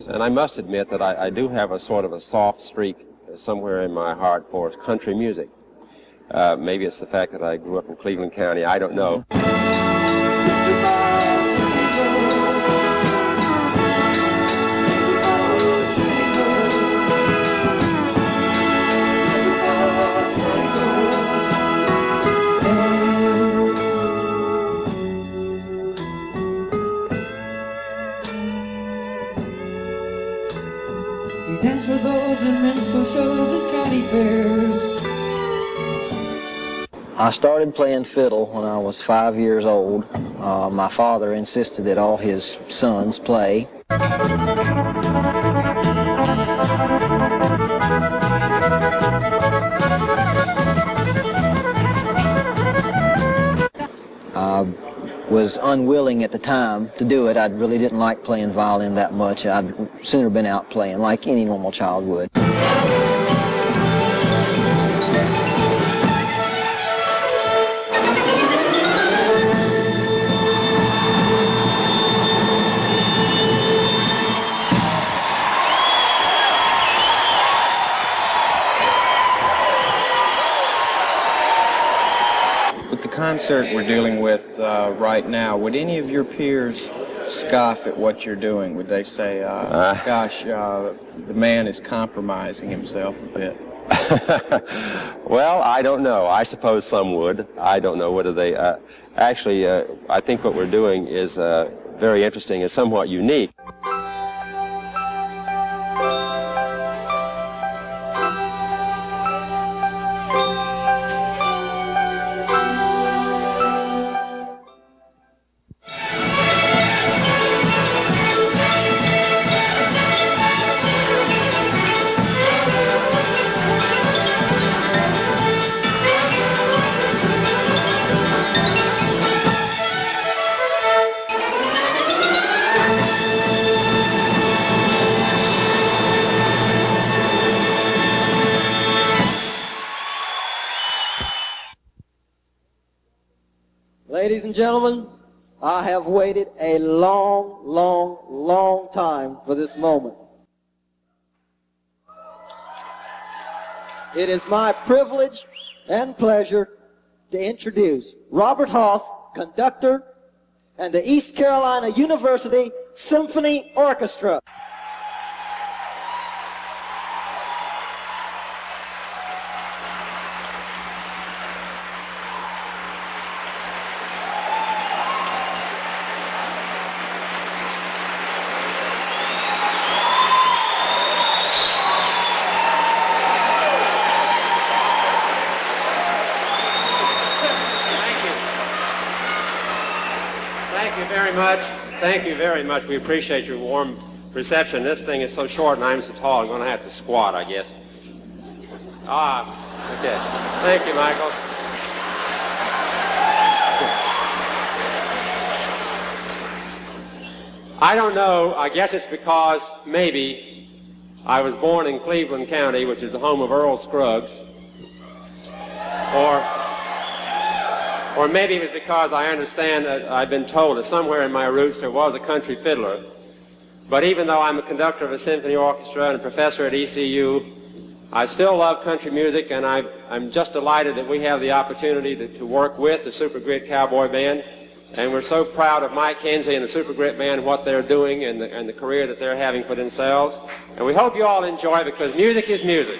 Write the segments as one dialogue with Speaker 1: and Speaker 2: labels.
Speaker 1: And I must admit that I do have a sort of a soft streak somewhere in my heart for country music. Maybe it's the fact that I grew up in Cleveland County. I don't know.
Speaker 2: Dance with those in minstrel shows and county fairs.
Speaker 3: I started playing fiddle when I was 5 years old. My father insisted that all his sons play. I was unwilling at the time to do it. I really didn't like playing violin that much. I'd sooner been out playing like any normal child would.
Speaker 4: Concert we're dealing with right now, would any of your peers scoff at what you're doing? Would they say, gosh, the man is compromising himself a bit?
Speaker 1: Well, I don't know. I suppose some would. I don't know whether they... Actually, I think what we're doing is very interesting and somewhat unique.
Speaker 5: Ladies and gentlemen, I have waited a long, long, long time for this moment. It is my privilege and pleasure to introduce Robert Haas, conductor, and the East Carolina University Symphony Orchestra.
Speaker 1: Thank you very much. We appreciate your warm reception. This thing is so short and I'm so tall, I'm going to have to squat, I guess. Okay. Thank you, Michael. I don't know. I guess it's because maybe I was born in Cleveland County, which is the home of Earl Scruggs, or maybe it was because I understand that I've been told that somewhere in my roots there was a country fiddler. But even though I'm a conductor of a symphony orchestra and a professor at ECU, I still love country music, and I'm just delighted that we have the opportunity to work with the Super Grit Cowboy Band. And we're so proud of Mike Kinsey and the Super Grit Band, what they're doing and the career that they're having for themselves. And we hope you all enjoy, because music is music.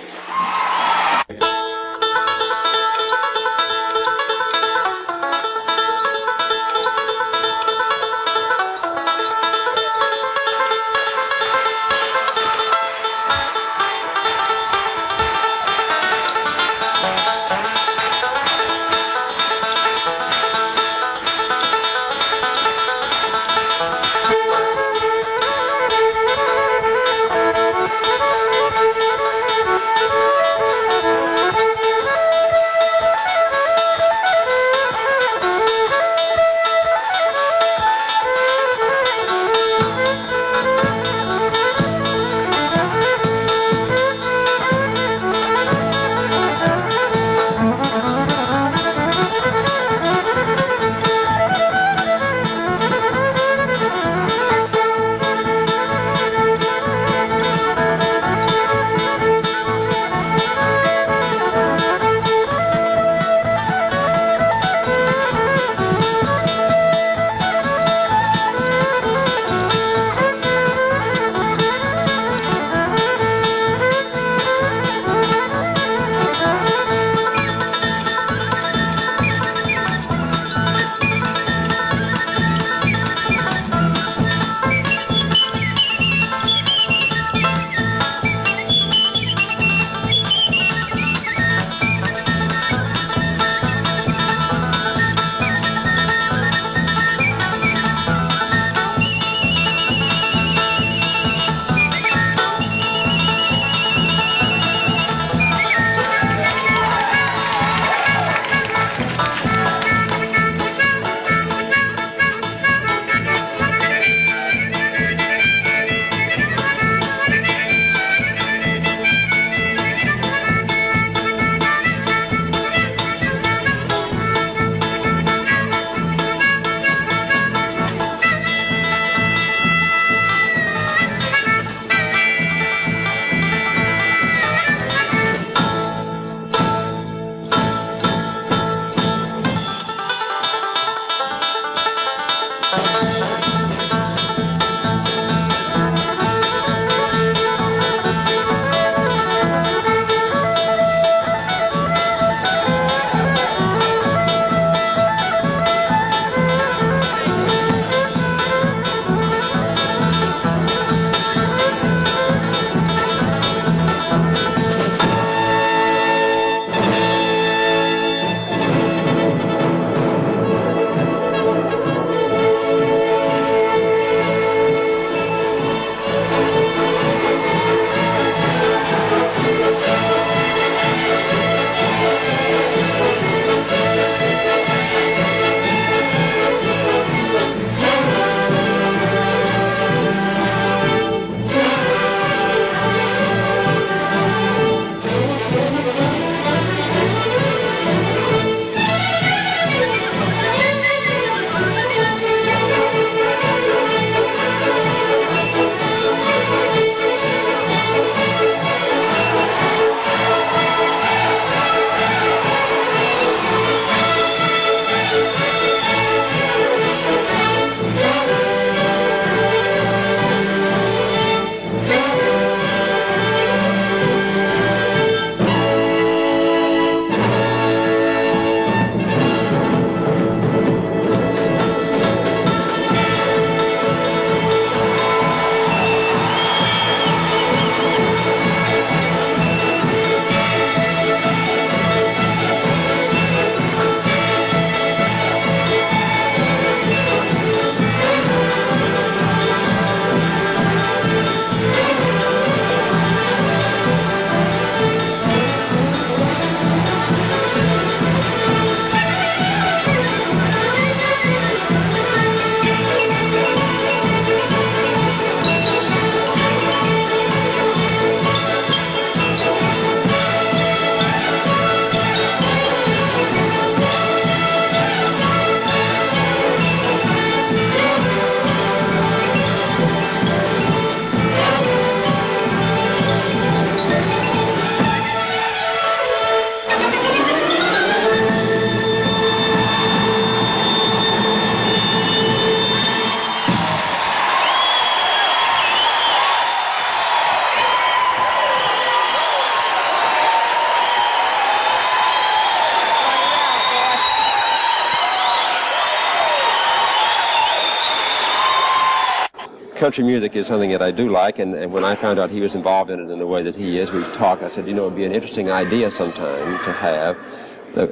Speaker 1: country music is something that I do like, and when I found out he was involved in it in the way that he is, we talked. I said, you know, it would be an interesting idea sometime to have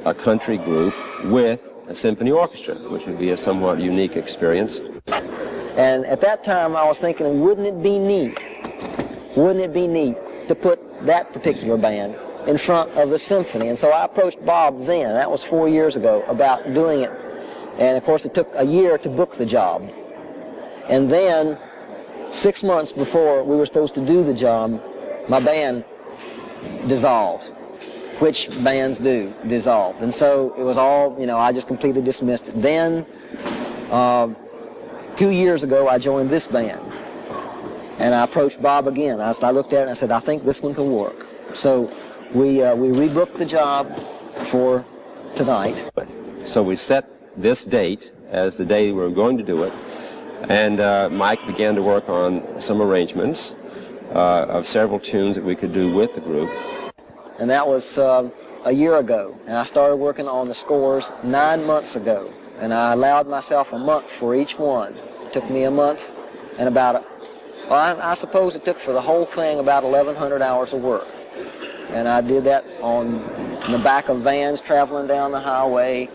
Speaker 1: a country group with a symphony orchestra, which would be a somewhat unique experience.
Speaker 3: And at that time, I was thinking, wouldn't it be neat to put that particular band in front of the symphony? And so I approached Bob then, that was 4 years ago, about doing it. And of course, it took a year to book the job. And then, 6 months before we were supposed to do the job, my band dissolved, which bands do, dissolved. And so it was all, you know, I just completely dismissed it. Then, 2 years ago, I joined this band. And I approached Bob again. I looked at it and I said, I think this one can work. So we rebooked the job for tonight.
Speaker 1: So we set this date as the day we were going to do it. And Mike began to work on some arrangements of several tunes that we could do with the group.
Speaker 3: And that was a year ago. And I started working on the scores 9 months ago. And I allowed myself a month for each one. It took me a month and about, I suppose it took for the whole thing about 1,100 hours of work. And I did that in the back of vans traveling down the highway,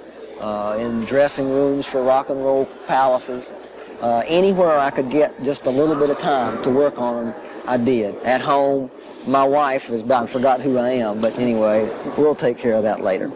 Speaker 3: in dressing rooms for rock and roll palaces. Anywhere I could get just a little bit of time to work on them, I did. At home, my wife has about forgot who I am, but anyway, we'll take care of that later.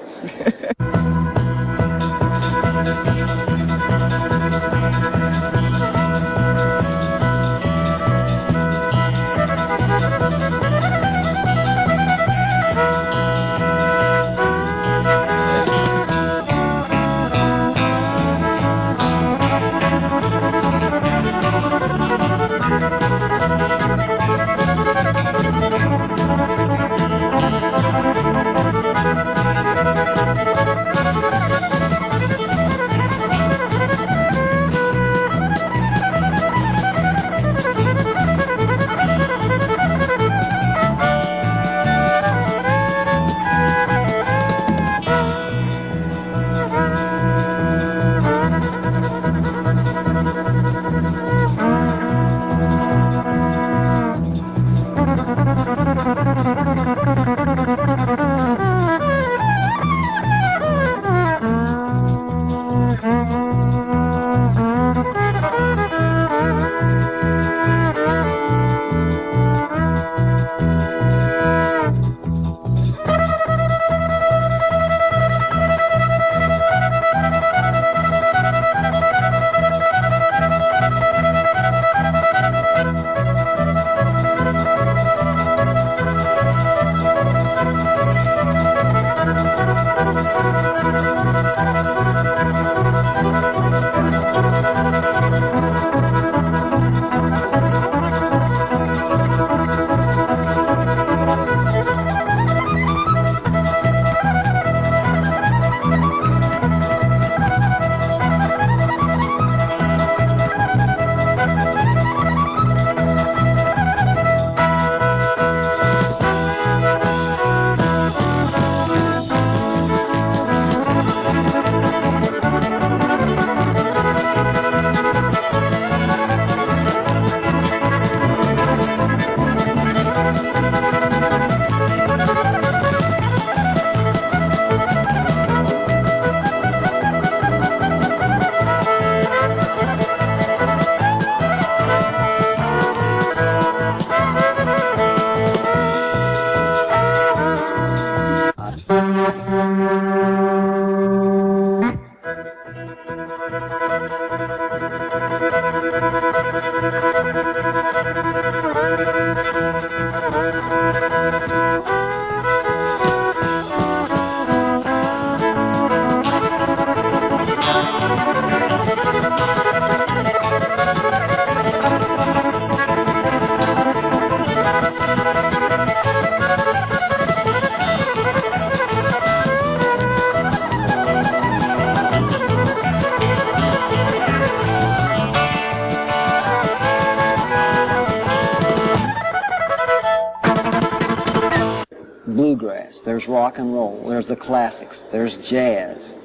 Speaker 3: Bluegrass, there's rock and roll, there's the classics, there's jazz,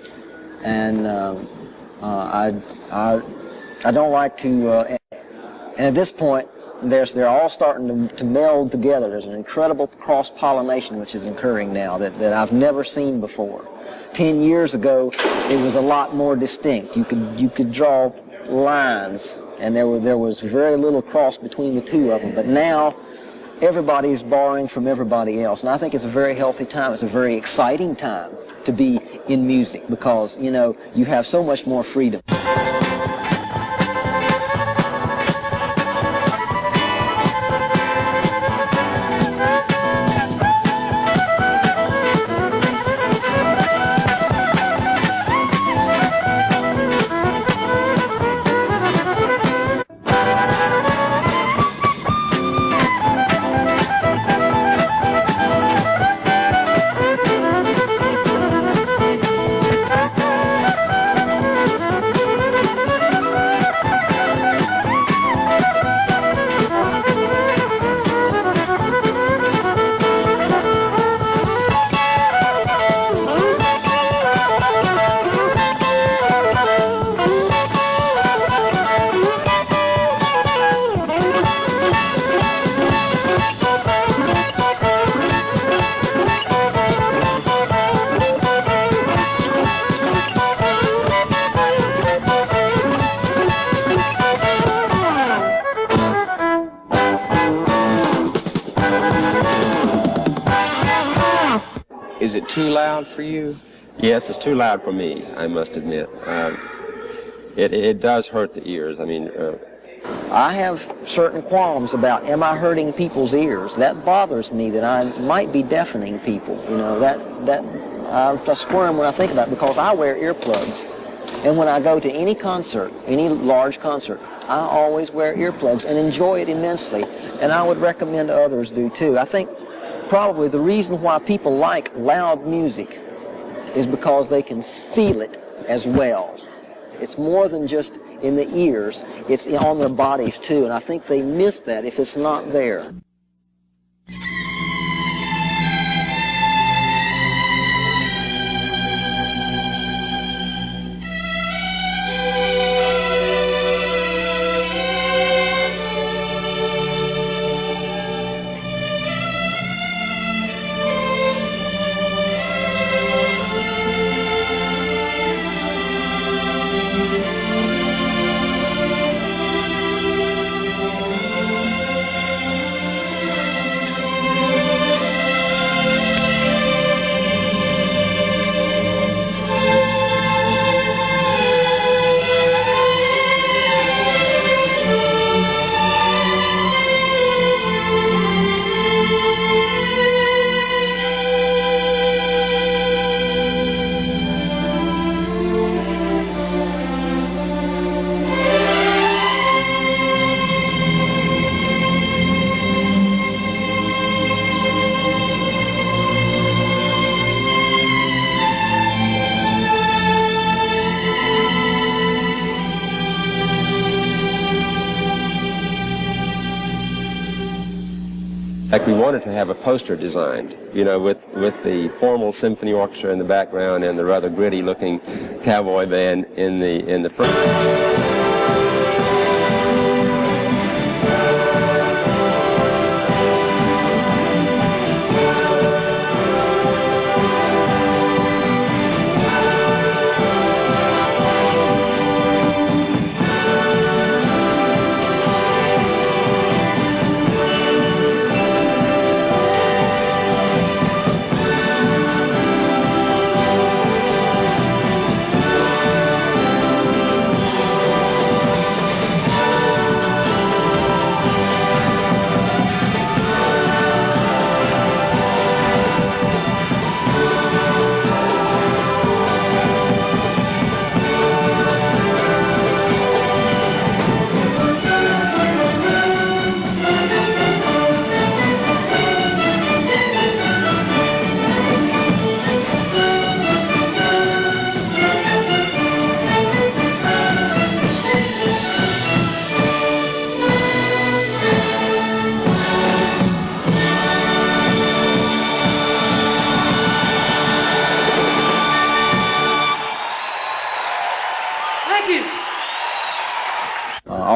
Speaker 3: and I don't like to And at this point, they're all starting to meld together. There's an incredible cross-pollination which is occurring now that I've never seen before. 10 years ago, it was a lot more distinct. You could draw lines, and there was very little cross between the two of them. But now, everybody's borrowing from everybody else, and I think it's a very healthy time. It's a very exciting time to be in music because, you know, you have so much more freedom.
Speaker 4: Is it too loud for you?
Speaker 1: Yes, it's too loud for me, I must admit. It does hurt the ears. I mean,
Speaker 3: I have certain qualms about, am I hurting people's ears? That bothers me, that I might be deafening people. You know, I squirm when I think about it because I wear earplugs. And when I go to any concert, any large concert, I always wear earplugs and enjoy it immensely. And I would recommend others do too. I think probably the reason why people like loud music is because they can feel it as well. It's more than just in the ears, it's on their bodies too, and I think they miss that if it's not there.
Speaker 1: In fact, we wanted to have a poster designed, you know, with the formal symphony orchestra in the background and the rather gritty-looking cowboy band in the front.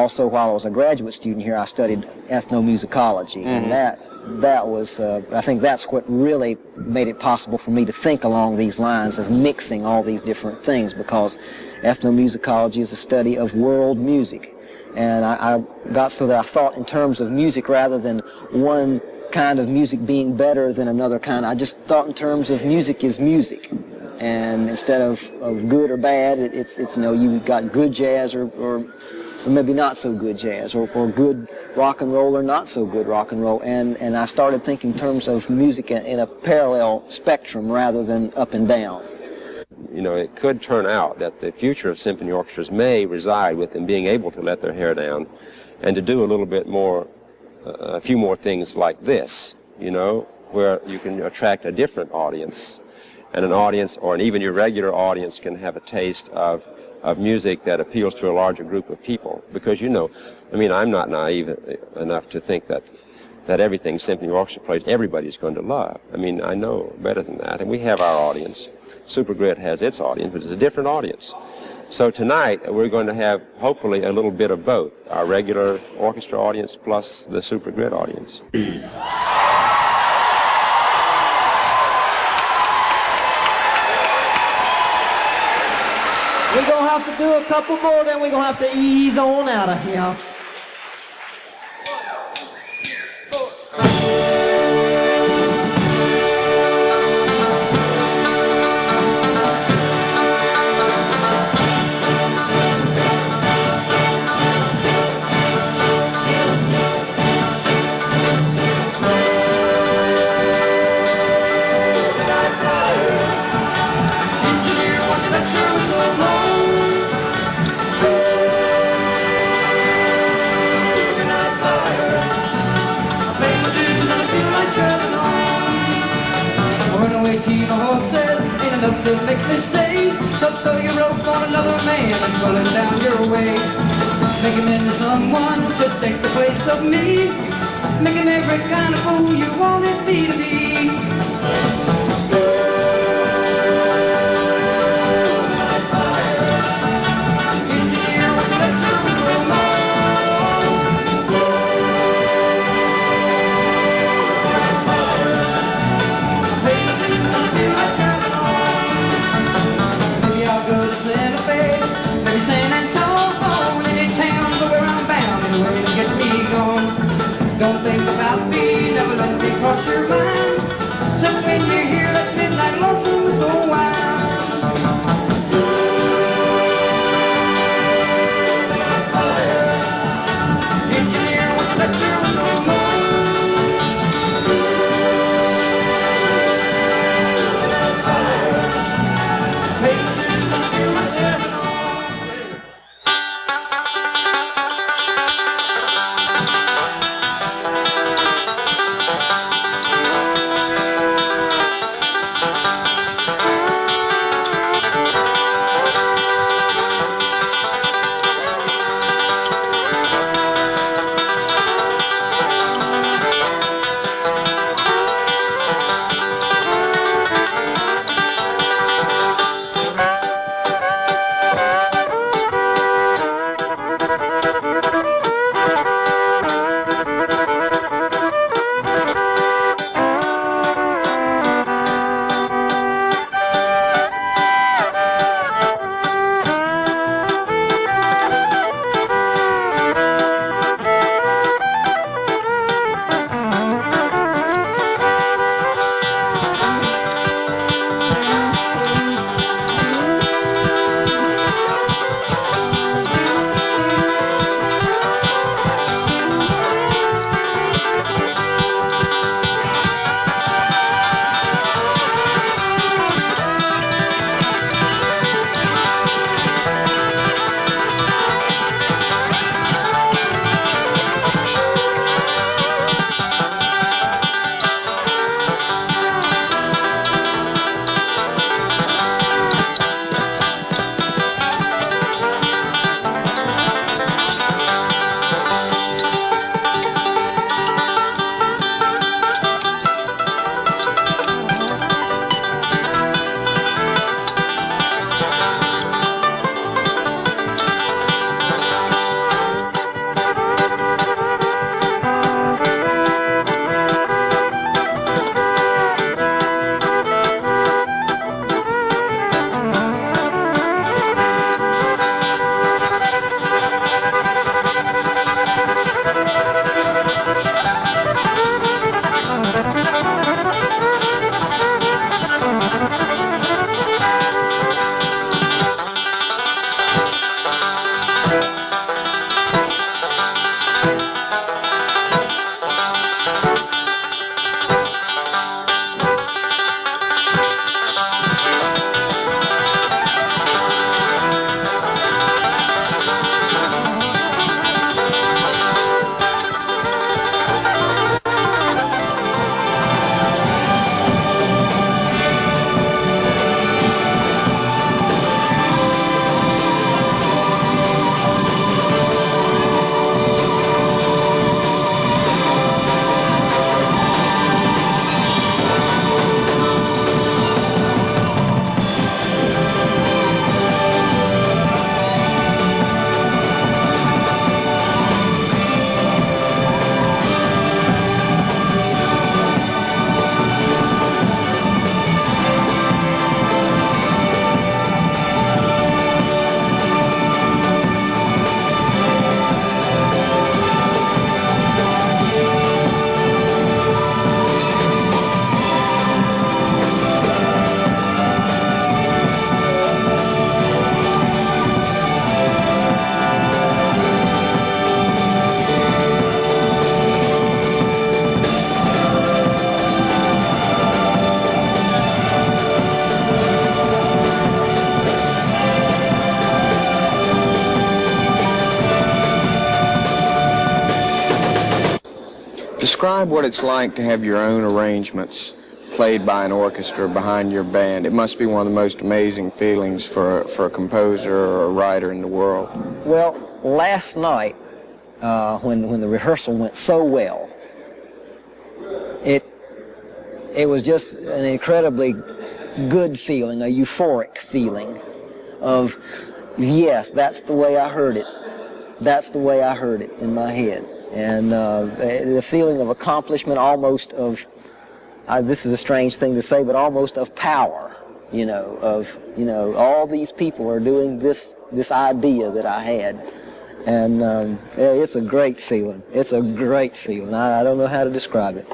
Speaker 3: also, while I was a graduate student here, I studied ethnomusicology, and that was, I think that's what really made it possible for me to think along these lines of mixing all these different things, because ethnomusicology is a study of world music. And I got so that I thought in terms of music rather than one kind of music being better than another kind. I just thought in terms of music is music. And instead of good or bad, it's you know, you've got good jazz or maybe not so good jazz, or good rock and roll or not so good rock and roll. And I started thinking in terms of music in a parallel spectrum rather than up and down.
Speaker 1: You know, it could turn out that the future of symphony orchestras may reside with them being able to let their hair down and to do a little bit more, a few more things like this, you know, where you can attract a different audience, and an audience, or even your regular audience, can have a taste of music that appeals to a larger group of people. Because, you know, I mean, I'm not naive enough to think that everything symphony orchestra plays everybody's going to love. I mean, I know better than that, and we have our audience. Super Grit has its audience, but it's a different audience. So tonight we're going to have hopefully a little bit of both, our regular orchestra audience plus the Super Grit audience.
Speaker 5: We're going to have to do a couple more, then we're going to have to ease on out of here.
Speaker 2: To make me stay, so throw your rope on another man and pull him down your way. Make him into someone to take the place of me. Make him every kind of fool you wanted me to be. Don't think about me, never let me cross your mind. So when you hear that midnight lonesome whistle whine, engineer, won't you let your whistle blow? Patience, I'll do my best.
Speaker 4: Describe what it's like to have your own arrangements played by an orchestra behind your band. It must be one of the most amazing feelings for a composer or a writer in the world.
Speaker 3: Well, last night, when the rehearsal went so well, it was just an incredibly good feeling, a euphoric feeling of, yes, that's the way I heard it. That's the way I heard it in my head. And the feeling of accomplishment, almost of, this is a strange thing to say, but almost of power, all these people are doing this idea that I had. And it's a great feeling. It's a great feeling. I don't know how to describe it.